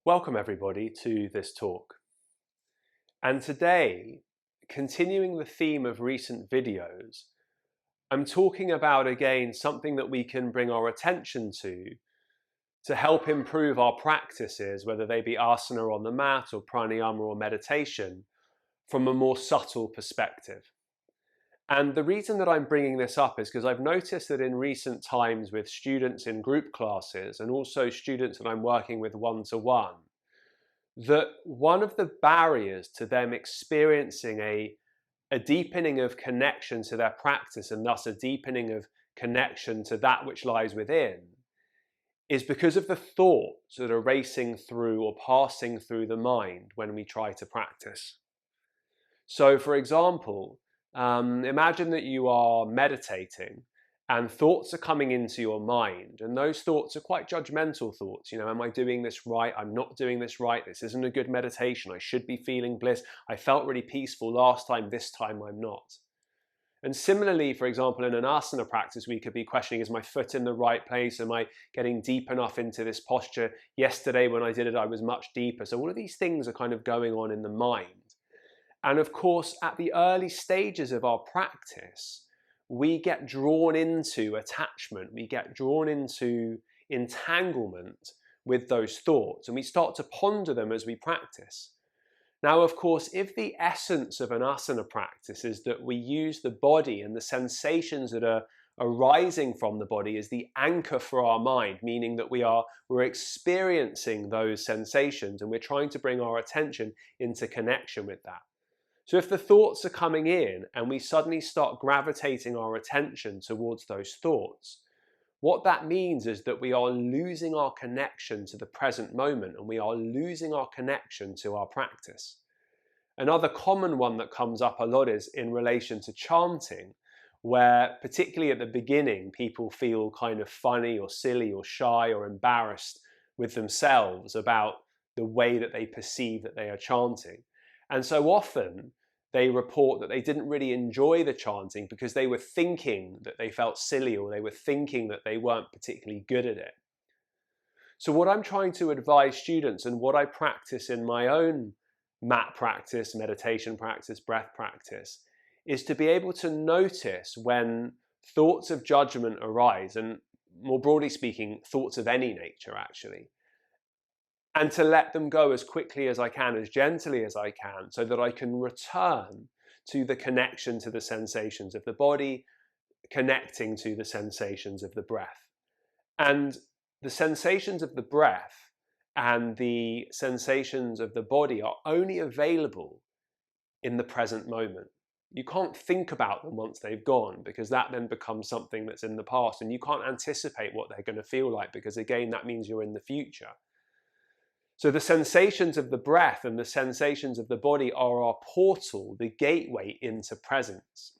Welcome everybody to this talk. And today, continuing the theme of recent videos, I'm talking about again something that we can bring our attention to help improve our practices, whether they be asana on the mat or pranayama or meditation, from a more subtle perspective. And the reason that I'm bringing this up is because I've noticed that in recent times with students in group classes and also students that I'm working with one-to-one, that one of the barriers to them experiencing a deepening of connection to their practice and thus a deepening of connection to that which lies within is because of the thoughts that are racing through or passing through the mind when we try to practice. So for example, imagine that you are meditating and thoughts are coming into your mind, and those thoughts are quite judgmental thoughts. Am I doing this right? I'm not doing this right. This isn't a good meditation. I should be feeling bliss. I felt really peaceful last time. This time I'm not. And similarly, for example, in an asana practice, we could be questioning, is my foot in the right place? Am I getting deep enough into this posture? Yesterday when I did it, I was much deeper. So all of these things are kind of going on in the mind. And of course, at the early stages of our practice, we get drawn into attachment, we get drawn into entanglement with those thoughts, and we start to ponder them as we practice. Now, of course, if the essence of an asana practice is that we use the body and the sensations that are arising from the body as the anchor for our mind, meaning that we're experiencing those sensations and we're trying to bring our attention into connection with that. So if the thoughts are coming in and we suddenly start gravitating our attention towards those thoughts, what that means is that we are losing our connection to the present moment and we are losing our connection to our practice. Another common one that comes up a lot is in relation to chanting, where particularly at the beginning, people feel kind of funny or silly or shy or embarrassed with themselves about the way that they perceive that they are chanting. And so often they report that they didn't really enjoy the chanting because they were thinking that they felt silly or they were thinking that they weren't particularly good at it. So what I'm trying to advise students and what I practice in my own mat practice, meditation practice, breath practice, is to be able to notice when thoughts of judgment arise, and more broadly speaking, thoughts of any nature actually, and to let them go as quickly as I can, as gently as I can, so that I can return to the connection to the sensations of the body, connecting to the sensations of the breath. And the sensations of the breath and the sensations of the body are only available in the present moment. You can't think about them once they've gone, because that then becomes something that's in the past, and you can't anticipate what they're going to feel like, because again, that means you're in the future. So the sensations of the breath and the sensations of the body are our portal, the gateway into presence.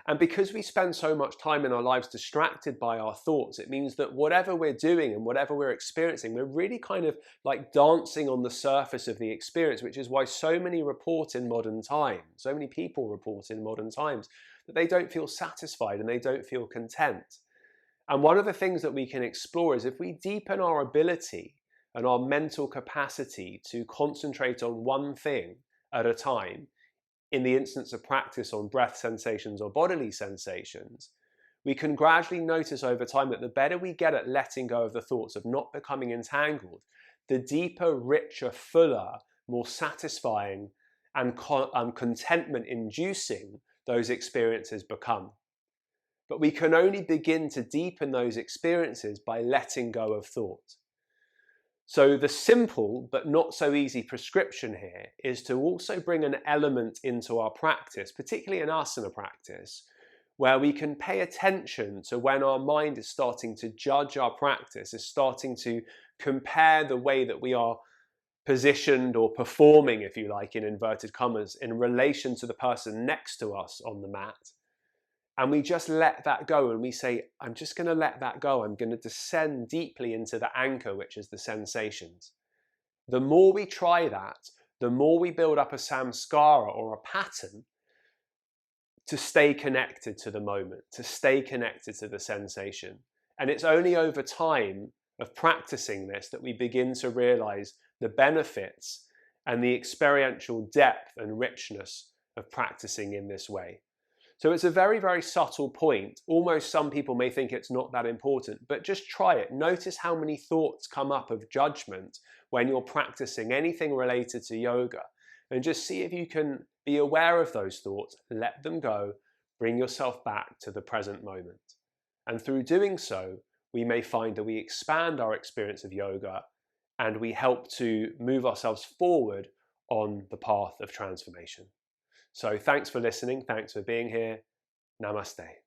And because we spend so much time in our lives distracted by our thoughts, it means that whatever we're doing and whatever we're experiencing, we're really kind of like dancing on the surface of the experience, which is why so many report in modern times, so many people report in modern times, that they don't feel satisfied and they don't feel content. And one of the things that we can explore is if we deepen our ability and our mental capacity to concentrate on one thing at a time, in the instance of practice on breath sensations or bodily sensations, we can gradually notice over time that the better we get at letting go of the thoughts, of not becoming entangled, the deeper, richer, fuller, more satisfying and contentment-inducing those experiences become. But we can only begin to deepen those experiences by letting go of thought. So the simple but not so easy prescription here is to also bring an element into our practice, particularly in asana practice, where we can pay attention to when our mind is starting to judge our practice, is starting to compare the way that we are positioned or performing, if you like, in inverted commas, in relation to the person next to us on the mat. And we just let that go and we say, I'm just going to let that go. I'm going to descend deeply into the anchor, which is the sensations. The more we try that, the more we build up a samskara or a pattern to stay connected to the moment, to stay connected to the sensation. And it's only over time, of practicing this that we begin to realize the benefits and the experiential depth and richness of practicing in this way. So it's a very, very subtle point. Almost some people may think it's not that important, but just try it. Notice how many thoughts come up of judgment when you're practicing anything related to yoga, and just see if you can be aware of those thoughts, let them go, bring yourself back to the present moment. And through doing so, we may find that we expand our experience of yoga and we help to move ourselves forward on the path of transformation. So thanks for listening. Thanks for being here. Namaste.